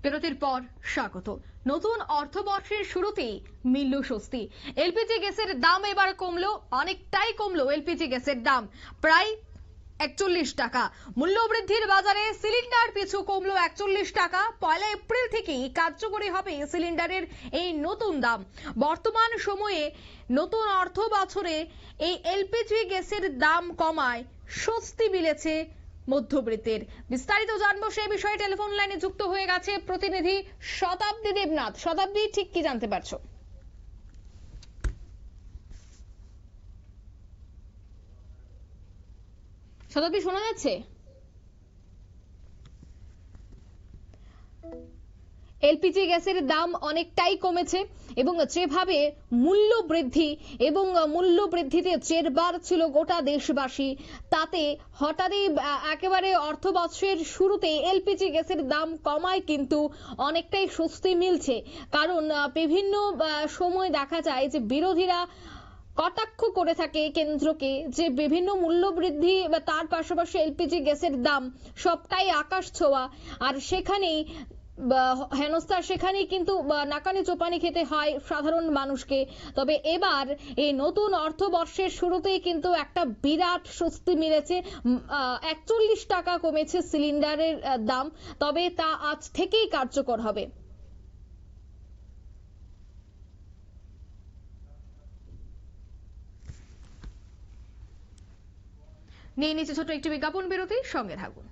বিরতির পর স্বাগত। নতুন অর্থবর্ষের শুরুতেই মিলল স্বস্তি। এলপিজি গ্যাসের দাম এবার কমলো, অনেকটাই কমলো এলপিজি গ্যাসের দাম, প্রায় 41 টাকা। মূল্যবৃদ্ধির বাজারে সিলিন্ডার পিছু কমলো 41 টাকা। 1 এপ্রিল থেকেই কার্যকরী হবে সিলিন্ডারের এই নতুন দাম। বর্তমান সময়ে নতুন অর্থ বছরে এই এলপিজি গ্যাসের দাম কমায় স্বস্তি মিলেছে মধ্যবিত্তের। বিস্তারিত জানবো সেই বিষয়ে টেলিফোন লাইনে যুক্ত হয়ে গেছে প্রতিনিধি শতাব্দী দেবনাথ। শতাব্দী, ঠিক কি জানতে পারছো? শতাব্দী, শোনা যাচ্ছে? এলপিজি গ্যাসের দাম অনেকটাই কমেছে এবং যেভাবে মূল্য বৃদ্ধি এবং মূল্য বৃদ্ধিতে জেরবার ছিল গোটা দেশবাসী, তাতে হঠাৎই একেবারে অর্থবর্ষের শুরুতে এলপিজি গ্যাসের দাম কমায় কিন্তু অনেকটাই স্বস্তি মিলছে। কারণ বিভিন্ন সময় দেখা যায় যে বিরোধীরা কটাক্ষ করে থাকে কেন্দ্রকে, যে বিভিন্ন মূল্য বৃদ্ধি বা তার পাশাপাশি এলপিজি গ্যাসের দাম সবটাই আকাশ ছোঁয়া, আর সেখানেই হেনস্থা, সেখানেই কিন্তু নাকানি চোপানি খেতে হয় সাধারণ মানুষকে। তবে এবার এই নতুন অর্থবর্ষের শুরুতেই কিন্তু একটা বিরাট স্বস্তি মিলেছে। 41 টাকা কমেছে সিলিন্ডারের দাম, তবে তা আজ থেকেই কার্যকর হবে। নিয়ে নিচ্ছে ছোট একটি বিজ্ঞাপন বিরতি, সঙ্গে থাকুন।